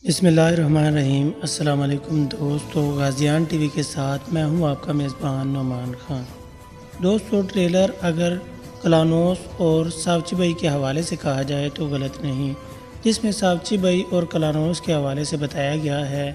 بسم اللہ الرحمن الرحیم۔ السلام علیکم دوستو، غازیان ٹی وی کے ساتھ میں ہوں آپ کا میزبان نعمان خان۔ دوستو، ٹریلر اگر کلانوس اور ساوچی بھائی کے حوالے سے کہا جائے تو غلط نہیں، جس میں ساوچی بھائی اور کلانوس کے حوالے سے بتایا گیا ہے،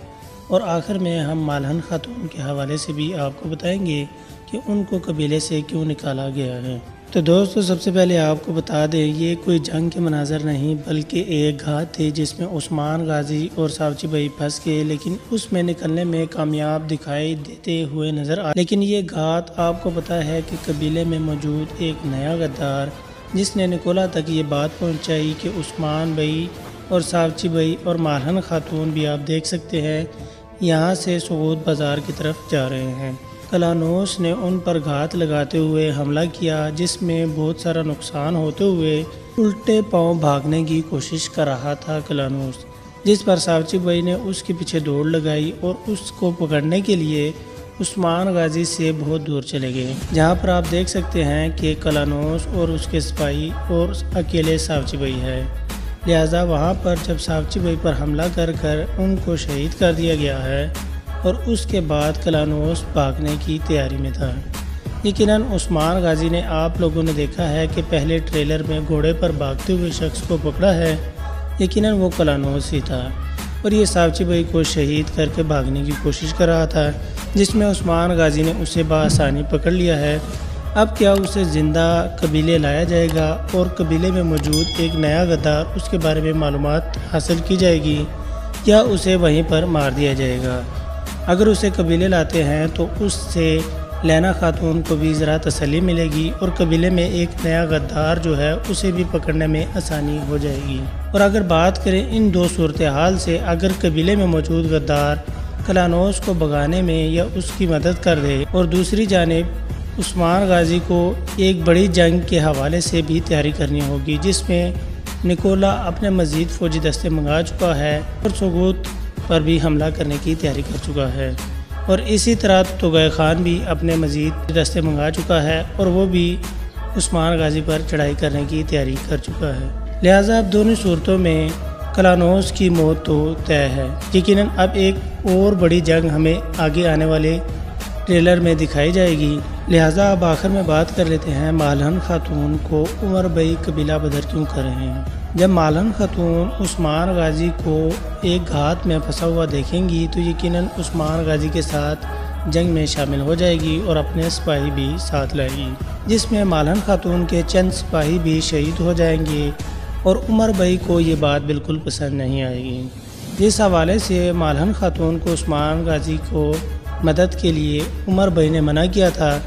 اور آخر میں ہم مالہن خاتون کے حوالے سے بھی آپ کو بتائیں گے کہ ان کو قبیلے سے کیوں نکالا گیا ہے۔ تو دوستو، سب سے پہلے آپ کو بتا دیں، یہ کوئی جنگ کے مناظر نہیں بلکہ ایک گھات تھی جس میں عثمان غازی اور ساوچی بھائی پھنس گئے، لیکن اس میں نکلنے میں کامیاب دکھائی دیتے ہوئے نظر آئے۔ لیکن یہ گھات آپ کو پتا ہے کہ قبیلے میں موجود ایک نیا غدار جس نے نکولا تک یہ بات پہنچائی کہ عثمان بھائی اور ساوچی بھائی اور مالہن خاتون بھی آپ دیکھ سکتے ہیں یہاں سے سعود بازار کی طرف جا رہے ہیں۔ کلانوس نے ان پر گھات لگاتے ہوئے حملہ کیا، جس میں بہت سارا نقصان ہوتے ہوئے الٹے پاؤں بھاگنے کی کوشش کر رہا تھا کلانوس، جس پر ساوچی بھائی نے اس کے پیچھے دوڑ لگائی اور اس کو پکڑنے کے لیے عثمان غازی سے بہت دور چلے گئے، جہاں پر آپ دیکھ سکتے ہیں کہ کلانوس اور اس کے سپاہی اور اکیلے ساوچی بھائی ہے۔ لہٰذا وہاں پر جب ساوچی بھائی پر حملہ کر ان کو شہید کر دیا گیا ہے، اور اس کے بعد کلانوس بھاگنے کی تیاری میں تھا۔ یقیناً عثمان غازی نے آپ لوگوں نے دیکھا ہے کہ پہلے ٹریلر میں گھوڑے پر بھاگتے ہوئے شخص کو پکڑا ہے، یقیناً وہ کلانوس ہی تھا، اور یہ ساوچی بھائی کو شہید کر کے بھاگنے کی کوشش کر رہا تھا، جس میں عثمان غازی نے اسے بآسانی پکڑ لیا ہے۔ اب کیا اسے زندہ قبیلے لایا جائے گا اور قبیلے میں موجود ایک نیا غدار اس کے بارے میں معلومات حاصل کی جائے گی، یا اسے وہیں پر مار دیا جائے گا؟ اگر اسے قبیلے لاتے ہیں تو اس سے لینا خاتون کو بھی ذرا تسلی ملے گی، اور قبیلے میں ایک نیا غدار جو ہے اسے بھی پکڑنے میں آسانی ہو جائے گی۔ اور اگر بات کریں ان دو صورتحال سے، اگر قبیلے میں موجود غدار کلانوس کو بھگانے میں یا اس کی مدد کر دے، اور دوسری جانب عثمان غازی کو ایک بڑی جنگ کے حوالے سے بھی تیاری کرنی ہوگی، جس میں نکولا اپنے مزید فوجی دستے منگا چکا ہے اور سعود پر بھی حملہ کرنے کی تیاری کر چکا ہے، اور اسی طرح توغائے خان بھی اپنے مزید دستے منگا چکا ہے اور وہ بھی عثمان غازی پر چڑھائی کرنے کی تیاری کر چکا ہے۔ لہٰذا اب دونوں صورتوں میں کلانوس کی موت تو طے ہے۔ یقیناً اب ایک اور بڑی جنگ ہمیں آگے آنے والے ٹریلر میں دکھائی جائے گی۔ لہٰذا اب آخر میں بات کر لیتے ہیں مالہن خاتون کو عمر بھائی قبیلہ بدر کیوں کر رہے ہیں۔ جب مالہن خاتون عثمان غازی کو ایک گھات میں پھنسا ہوا دیکھیں گی تو یقیناً عثمان غازی کے ساتھ جنگ میں شامل ہو جائے گی اور اپنے سپاہی بھی ساتھ لائے گی، جس میں مالہن خاتون کے چند سپاہی بھی شہید ہو جائیں گے، اور عمر بھائی کو یہ بات بالکل پسند نہیں آئے گی۔ جس حوالے سے مالہن خاتون کو عثمان غازی کو مدد کے لیے عمر بھائی نے منع کیا تھا،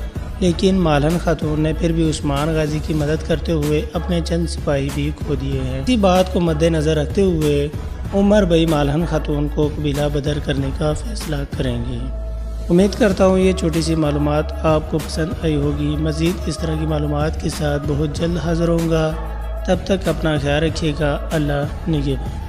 لیکن مالہن خاتون نے پھر بھی عثمان غازی کی مدد کرتے ہوئے اپنے چند سپاہی بھی کھو دیے ہیں۔ اسی بات کو مد نظر رکھتے ہوئے عمر بھائی مالہن خاتون کو قبیلہ بدر کرنے کا فیصلہ کریں گے۔ امید کرتا ہوں یہ چھوٹی سی معلومات آپ کو پسند آئی ہوگی۔ مزید اس طرح کی معلومات کے ساتھ بہت جلد حاضر ہوں گا، تب تک اپنا خیال رکھیے گا۔ اللہ نگہبان۔